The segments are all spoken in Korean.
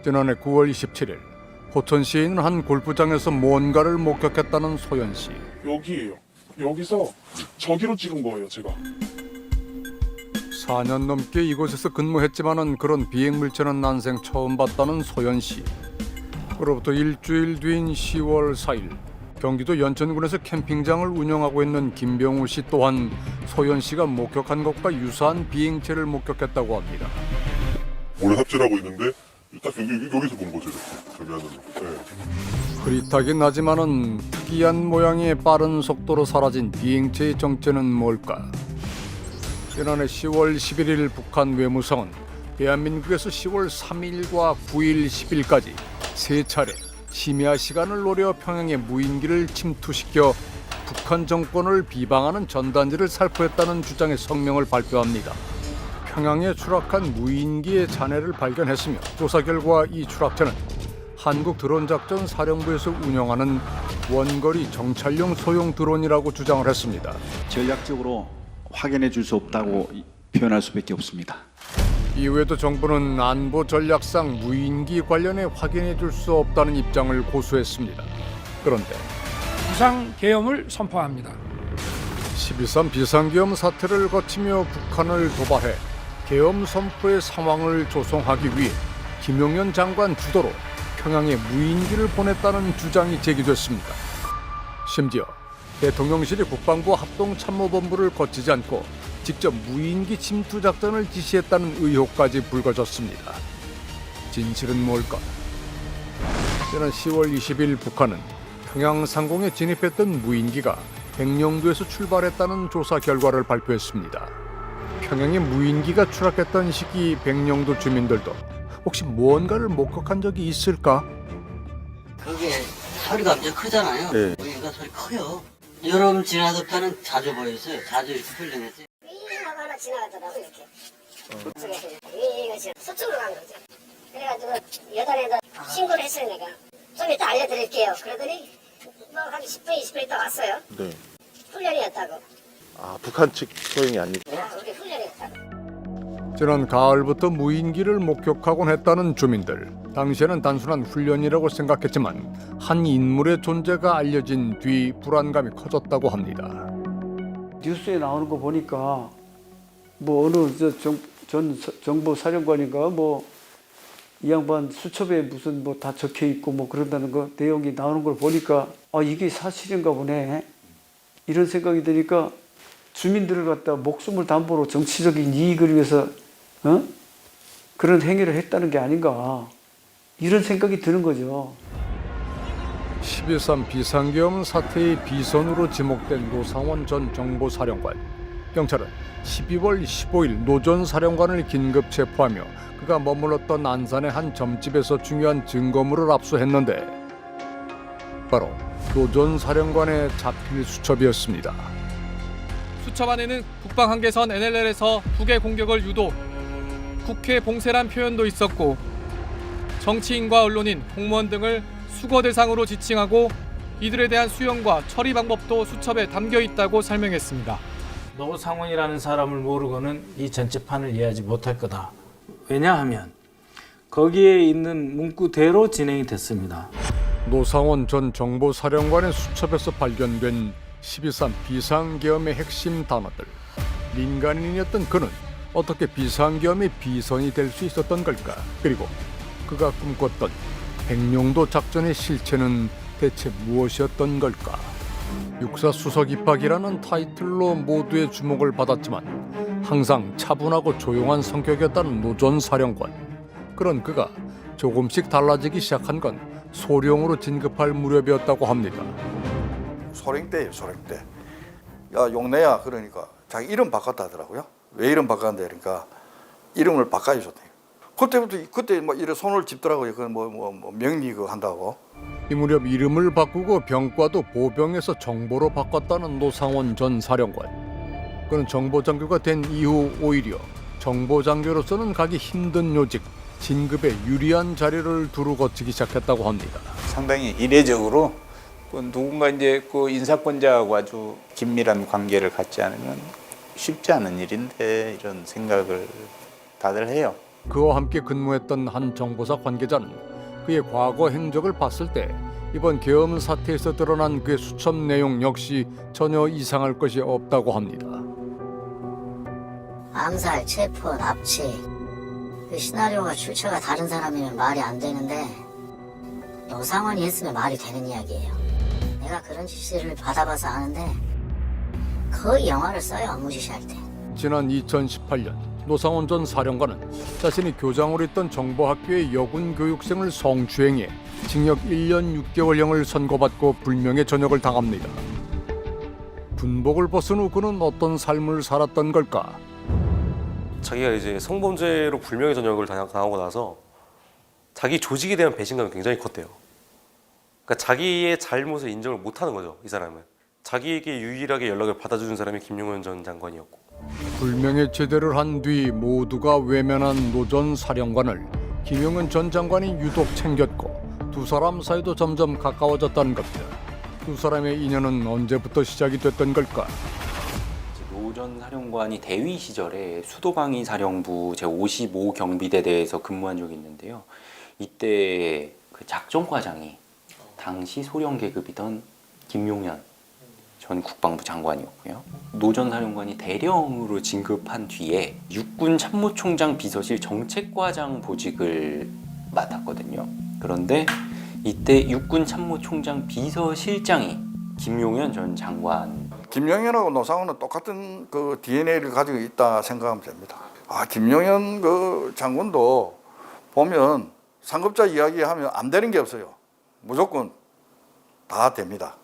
지난해 9월 27일 포천시에 있는 한 골프장에서 뭔가를 목격했다는 소연 씨. 여기에요. 여기서 저기로 찍은 거예요, 제가. 4년 넘게 이곳에서 근무했지만은 그런 비행 물체는 난생 처음 봤다는 소연 씨. 그로부터 일주일 뒤인 10월 4일 경기도 연천군에서 캠핑장을 운영하고 있는 김병우 씨 또한 소연 씨가 목격한 것과 유사한 비행체를 목격했다고 합니다. 몰래 삽질하고 있는데 딱 여기서 본 거죠. 저기 안으로. 네. 흐릿하긴 하지만은 특이한 모양의 빠른 속도로 사라진 비행체의 정체는 뭘까? 지난해 10월 11일 북한 외무성은 대한민국에서 10월 3일과 9일, 10일까지 세 차례 심야 시간을 노려 평양의 무인기를 침투시켜 북한 정권을 비방하는 전단지를 살포했다는 주장의 성명을 발표합니다. 평양에 추락한 무인기의 잔해를 발견했으며 조사 결과 이 추락체는 한국 드론작전 사령부에서 운영하는 원거리 정찰용 소형 드론이라고 주장을 했습니다. 전략적으로 확인해 줄 수 없다고 표현할 수밖에 없습니다. 이후에도 정부는 안보 전략상 무인기 관련해 확인해 줄 수 없다는 입장을 고수했습니다. 그런데 비상 계엄을 선포합니다. 12.3 비상계엄 사태를 거치며 북한을 도발해 계엄 선포의 상황을 조성하기 위해 김용현 장관 주도로 평양에 무인기를 보냈다는 주장이 제기됐습니다. 심지어 대통령실이 국방부 합동참모본부를 거치지 않고 직접 무인기 침투 작전을 지시했다는 의혹까지 불거졌습니다. 진실은 뭘까? 지난 10월 20일 북한은 평양 상공에 진입했던 무인기가 백령도에서 출발했다는 조사 결과를 발표했습니다. 평양에 무인기가 추락했던 시기 백령도 주민들도 혹시 무언가를 목격한 적이 있을까? 그게 소리가 엄청 크잖아요. 네. 무인기가 소리 커요. 여름 지나던 자주 보였어요. 자주 이렇게 훈련했어요. 위하고 하나 지나가더라고 이렇게. 그쪽에서 위가 지금 서쪽으로 간 거죠. 그래가지고 여단에다 신고를 했어요 내가. 좀 이따 알려드릴게요. 그러더니 뭐 한 10분 20분 있다 왔어요. 네. 훈련이었다고. 아, 북한 측 소행이 아니고. 우리 훈련이었다고. 지난 가을부터 무인기를 목격하곤 했다는 주민들. 당시에는 단순한 훈련이라고 생각했지만 한 인물의 존재가 알려진 뒤 불안감이 커졌다고 합니다. 뉴스에 나오는 거 보니까 뭐 어느 전 정보 사령관인가 뭐 이 양반 수첩에 무슨 뭐 다 적혀 있고 뭐 그런다는 거 내용이 나오는 걸 보니까 아 이게 사실인가 보네 이런 생각이 드니까 주민들을 갖다 목숨을 담보로 정치적인 이익을 위해서 그런 행위를 했다는 게 아닌가 이런 생각이 드는 거죠. 12.3 비상계엄 사태의 비선으로 지목된 노상원 전 정보사령관. 경찰은 12월 15일 노 전 사령관을 긴급 체포하며 그가 머물렀던 안산의 한 점집에서 중요한 증거물을 압수했는데 바로 노 전 사령관의 자필 수첩이었습니다. 수첩 안에는 국방 한계선 NLL에서 북의 공격을 유도, 국회 봉쇄란 표현도 있었고 정치인과 언론인, 공무원 등을 수거 대상으로 지칭하고 이들에 대한 수용과 처리 방법도 수첩에 담겨 있다고 설명했습니다. 노상원이라는 사람을 모르고는 이 전체 판을 이해하지 못할 거다. 왜냐하면 거기에 있는 문구대로 진행이 됐습니다. 노상원 전 정보사령관의 수첩에서 발견된 12.3 비상계엄의 핵심 단어들. 민간인이었던 그는 어떻게 비상계엄의 비선이 될 수 있었던 걸까? 그리고 그가 꿈꿨던 백령도 작전의 실체는 대체 무엇이었던 걸까? 육사 수석 입학이라는 타이틀로 모두의 주목을 받았지만 항상 차분하고 조용한 성격이었다는 노 전 사령관. 그런 그가 조금씩 달라지기 시작한 건 소령으로 진급할 무렵이었다고 합니다. 소령 때예요, 소령 때. 야 용내야 그러니까 자기 이름 바꿨다 하더라고요. 왜 이름 바꿨는데 그러니까 이름을 바꿔주셨대요. 그때부터 그때 뭐 이런 손을 짚더라고요. 그 뭐 명리 그 한다고. 이 무렵 이름을 바꾸고 병과도 보병에서 정보로 바꿨다는 노상원 전 사령관. 그는 정보장교가 된 이후 오히려 정보장교로서는 가기 힘든 요직, 진급에 유리한 자리를 두루 거치기 시작했다고 합니다. 상당히 이례적으로 누군가 이제 그 인사권자하고 아주 긴밀한 관계를 갖지 않으면 쉽지 않은 일인데 이런 생각을 다들 해요. 그와 함께 근무했던 한 정보사 관계자는 그의 과거 행적을 봤을 때 이번 계엄 사태에서 드러난 그의 수첩 내용 역시 전혀 이상할 것이 없다고 합니다. 암살, 체포, 납치. 그 시나리오가 출처가 다른 사람이면 말이 안 되는데 노상원이 했으면 말이 되는 이야기예요. 내가 그런 지시를 받아봐서 아는데 거의 영화를 써요, 업무 지시할 때. 지난 2018년 노상원 전 사령관은 자신이 교장으로 있던 정보학교의 여군 교육생을 성추행해 징역 1년 6개월형을 선고받고 불명예 전역을 당합니다. 군복을 벗은 후 그는 어떤 삶을 살았던 걸까? 자기가 이제 성범죄로 불명예 전역을 당하고 나서 자기 조직에 대한 배신감이 굉장히 컸대요. 그러니까 자기의 잘못을 인정을 못하는 거죠, 이 사람은. 자기에게 유일하게 연락을 받아주는 사람이 김용현 전 장관이었고. 불명예 제대를 한 뒤 모두가 외면한 노 전 사령관을 김용현 전 장관이 유독 챙겼고 두 사람 사이도 점점 가까워졌다는 겁니다. 두 사람의 인연은 언제부터 시작이 됐던 걸까? 노 전 사령관이 대위 시절에 수도방위 사령부 제55 경비대대에서 근무한 적이 있는데요. 이때 그 작전과장이 당시 소령 계급이던 김용현 전 국방부 장관이었고요. 노 전 사령관이 대령으로 진급한 뒤에 육군 참모총장 비서실 정책과장 보직을 맡았거든요. 그런데 이때 육군 참모총장 비서실장이 김용현 전 장관. 김용현하고 노상원은 똑같은 그 DNA를 가지고 있다 생각하면 됩니다. 김용현 그 장군도 보면 상급자 이야기하면 안 되는 게 없어요. 무조건 다 됩니다.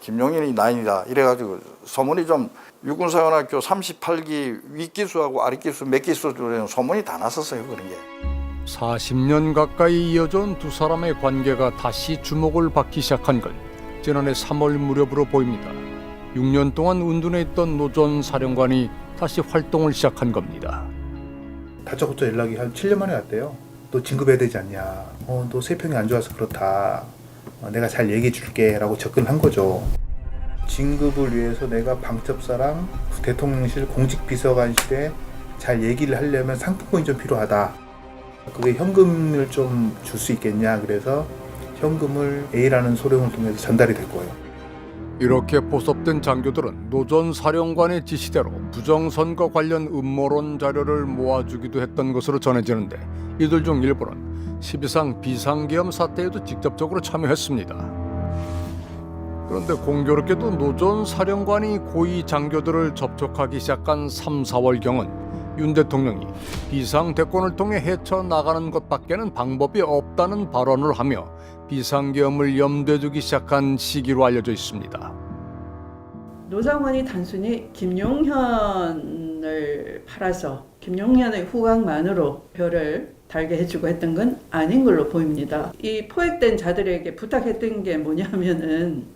김용현이 나인이다 이래가지고 소문이 좀 육군사관학교 38기 윗기수하고 아랫기수 몇 기수 소문이 다 났었어요. 그런 게. 40년 가까이 이어져온 두 사람의 관계가 다시 주목을 받기 시작한 건 지난해 3월 무렵으로 보입니다. 6년 동안 운둔해 있던 노 전 사령관이 다시 활동을 시작한 겁니다. 다짜고짜 연락이 한 7년 만에 왔대요. 너 진급해야 되지 않냐. 너 세평이 안 좋아서 그렇다. 내가 잘 얘기해 줄게 라고 접근한 거죠. 진급을 위해서 내가 방첩사랑 대통령실 공직비서관실에 잘 얘기를 하려면 상품권이 좀 필요하다. 그게 현금을 좀 줄 수 있겠냐. 그래서 현금을 A라는 소령을 통해서 전달이 될 거예요. 이렇게 포섭된 장교들은 노 전 사령관의 지시대로 부정선거 관련 음모론 자료를 모아주기도 했던 것으로 전해지는데 이들 중 일부는 12상 비상계엄 사태에도 직접적으로 참여했습니다. 그런데 공교롭게도 노 전 사령관이 고위 장교들을 접촉하기 시작한 3, 4월경은 윤 대통령이 비상대권을 통해 헤쳐나가는 것밖에는 방법이 없다는 발언을 하며 비상계엄을 염두에 두기 시작한 시기로 알려져 있습니다. 노상원이 단순히 김용현을 팔아서 김용현의 후광만으로 표를 달게 해주고 했던 건 아닌 걸로 보입니다. 이 포획된 자들에게 부탁했던 게 뭐냐면은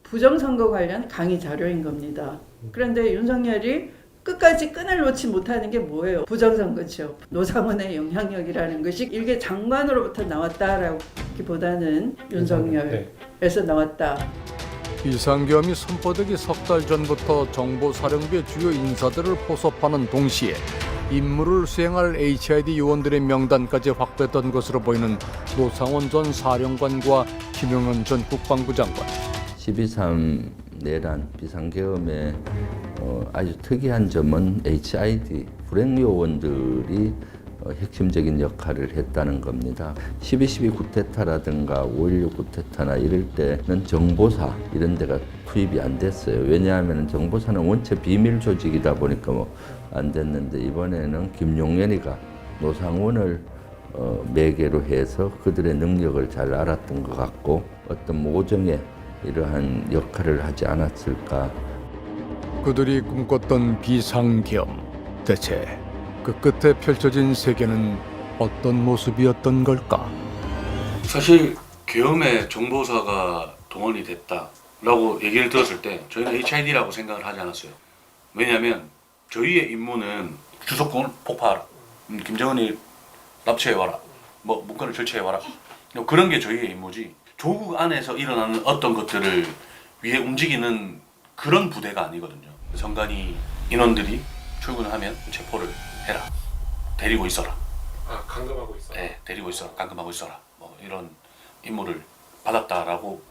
부정선거 관련 강의 자료인 겁니다. 그런데 윤석열이 끝까지 끈을 놓지 못하는 게 뭐예요? 부정선거죠. 노상원의 영향력이라는 것이 일개 장관으로부터 나왔다라기보다는 윤석열에서 나왔다. 비상계엄이 선포되기 석 달 전부터 정보사령부의 주요 인사들을 포섭하는 동시에 임무를 수행할 HID 요원들의 명단까지 확보했던 것으로 보이는 노상원 전 사령관과 김용현 전 국방부 장관. 12.3 내란 비상계엄의 아주 특이한 점은 HID 불행요원들이 핵심적인 역할을 했다는 겁니다. 12.12 쿠데타라든가 5.16 쿠데타나 이럴 때는 정보사 이런 데가 투입이 안 됐어요. 왜냐하면 정보사는 원체 비밀 조직이다 보니까 안 됐는데 이번에는 김용현이가 노상원을 매개로 해서 그들의 능력을 잘 알았던 것 같고 어떤 모정의 이러한 역할을 하지 않았을까. 그들이 꿈꿨던 비상계엄, 대체 그 끝에 펼쳐진 세계는 어떤 모습이었던 걸까? 사실 계엄에 정보사가 동원이 됐다라고 얘기를 들었을 때 저희는 HID라고 생각을 하지 않았어요. 왜냐하면 저희의 임무는 주소권 폭파하라, 김정은이 납치해와라, 문건을 절취해와라, 그런 게 저희의 임무지 조국 안에서 일어나는 어떤 것들을 위해 움직이는 그런 부대가 아니거든요. 선관위 인원들이 출근을 하면 체포를 해라, 데리고 있어라, 감금하고 있어. 네, 데리고 있어라, 감금하고 있어라. 뭐 이런 임무를 받았다라고.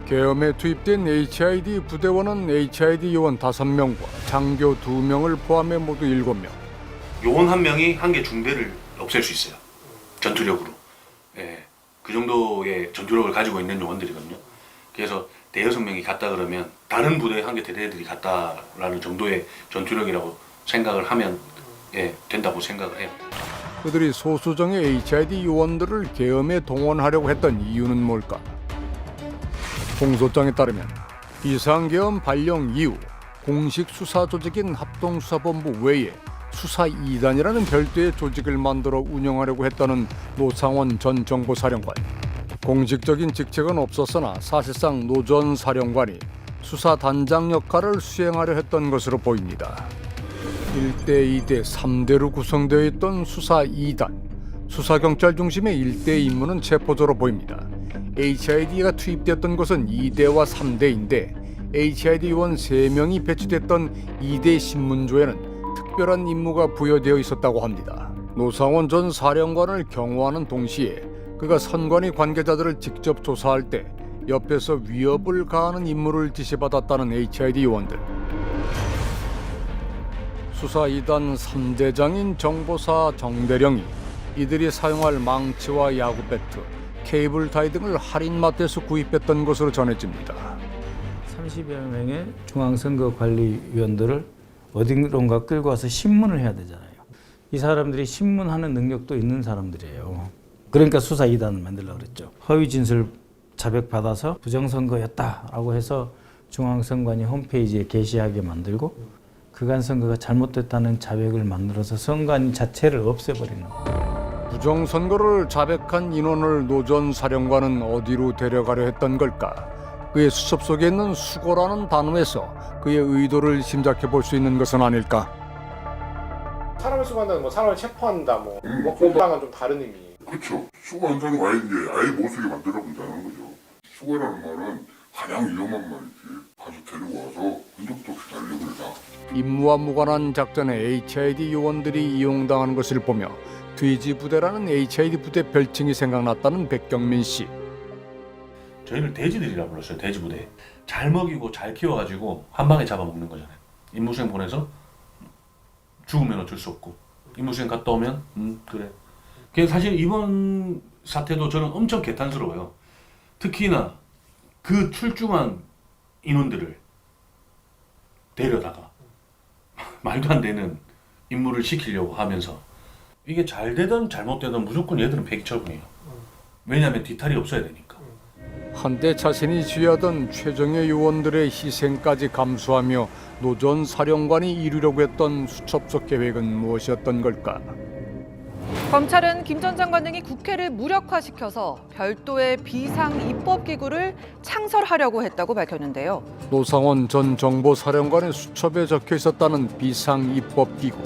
계엄에 투입된 HID 부대원은 HID 요원 5명과 장교 2명을 포함해 모두 7명. 요원 한 명이 한 개 중대를 없앨 수 있어요. 전투력으로. 예, 그 정도의 전투력을 가지고 있는 요원들이거든요. 그래서 대여섯 명이 갔다 그러면 다른 부대의 한 개 대대들이 갔다라는 정도의 전투력이라고 생각을 하면 된다고 생각을 해요. 그들이 소수정의 HID 요원들을 계엄에 동원하려고 했던 이유는 뭘까? 공소장에 따르면 비상계엄 발령 이후 공식 수사 조직인 합동수사본부 외에 수사 2단이라는 별도의 조직을 만들어 운영하려고 했다는 노상원 전 정보사령관. 공식적인 직책은 없었으나 사실상 노 전 사령관이 수사단장 역할을 수행하려 했던 것으로 보입니다. 1대, 2대, 3대로 구성되어 있던 수사 2단. 수사경찰 중심의 1대 임무는 체포조로 보입니다. HID가 투입됐던 것은 2대와 3대인데 HID 요원 3명이 배치됐던 2대 신문조에는 특별한 임무가 부여되어 있었다고 합니다. 노상원 전 사령관을 경호하는 동시에 그가 선관위 관계자들을 직접 조사할 때 옆에서 위협을 가하는 임무를 지시받았다는 HID 요원들. 수사 2단 3대장인 정보사 정대령이 이들이 사용할 망치와 야구 배트, 케이블 타이 등을 할인마트에서 구입했던 것으로 전해집니다. 30여 명의 중앙선거관리위원들을 어딘가 끌고 와서 신문을 해야 되잖아요. 이 사람들이 신문하는 능력도 있는 사람들이에요. 그러니까 수사 2단을 만들려고 그랬죠. 허위 진술 자백받아서 부정선거였다라고 해서 중앙선관위 홈페이지에 게시하게 만들고 그간 선거가 잘못됐다는 자백을 만들어서 선관 자체를 없애버리는 거예요. 부정선거를 자백한 인원을 노 전 사령관은 어디로 데려가려 했던 걸까? 그의 수첩 속에 있는 수고라는 단어에서 그의 의도를 짐작해 볼 수 있는 것은 아닐까? 사람을 수거한다는 뭐 사람을 체포한다 뭐 그거랑은 좀 다른 의미. 그렇죠. 수고한다는 거 아예 못 쓰게 만들어 본다는 거죠. 수고라는 말은 가장 위험한 말이지. 가서 데리고 와서 흔적도 없이 달려버리다. 임무와 무관한 작전에 HID 요원들이 이용당하는 것을 보며 돼지 부대라는 HID 부대 별칭이 생각났다는 백경민 씨. 저희를 돼지들이라 불렀어요. 돼지 부대. 잘 먹이고 잘 키워가지고 한 방에 잡아먹는 거잖아요. 임무수행 보내서 죽으면 어쩔 수 없고 임무수행 갔다 오면 그래. 그래서 사실 이번 사태도 저는 엄청 개탄스러워요. 특히나 그 출중한 인원들을 데려다가 말도 안 되는 임무를 시키려고 하면서 이게 잘 되든 잘못되든 무조건 얘들은 폐기처분이에요. 왜냐하면 뒤탈이 없어야 되니까. 한때 자신이 쥐하던 최정예 요원들의 희생까지 감수하며 노 전 사령관이 이루려고 했던 수첩속 계획은 무엇이었던 걸까? 검찰은 김 전 장관 등이 국회를 무력화시켜서 별도의 비상입법기구를 창설하려고 했다고 밝혔는데요. 노상원 전 정보사령관의 수첩에 적혀 있었다는 비상입법기구.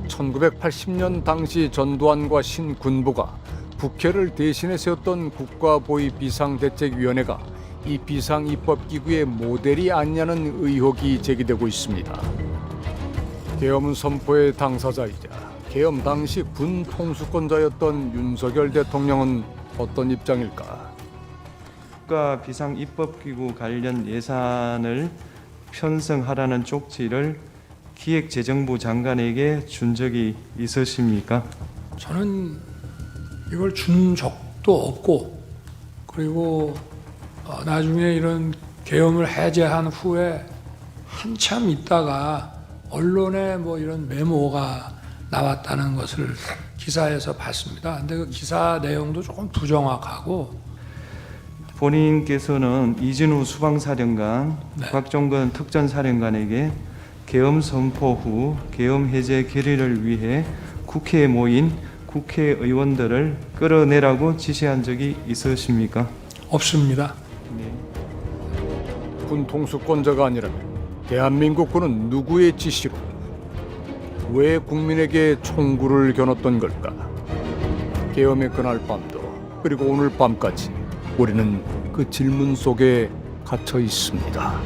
1980년 당시 전두환과 신군부가 국회를 대신해 세웠던 국가보위비상대책위원회가 이 비상입법기구의 모델이 아니냐는 의혹이 제기되고 있습니다. 계엄 선포의 당사자이자 계엄 당시 군 통수권자였던 윤석열 대통령은 어떤 입장일까? 국가 비상입법기구 관련 예산을 편성하라는 쪽지를 기획재정부 장관에게 준 적이 있으십니까? 저는 이걸 준 적도 없고 그리고 나중에 이런 계엄을 해제한 후에 한참 있다가 언론에 뭐 이런 메모가 나왔다는 것을 기사에서 봤습니다. 근데 그 기사 내용도 조금 부정확하고 본인께서는 이진우 수방사령관, 곽종건 특전사령관에게 계엄 선포 후 계엄 해제 결의를 위해 국회에 모인 국회의원들을 끌어내라고 지시한 적이 있으십니까? 없습니다. 군 통수권자가 아니라면 대한민국 군은 누구의 지시로 왜 국민에게 총구를 겨눴던 걸까? 계엄의 그날 밤도 그리고 오늘 밤까지 우리는 그 질문 속에 갇혀 있습니다.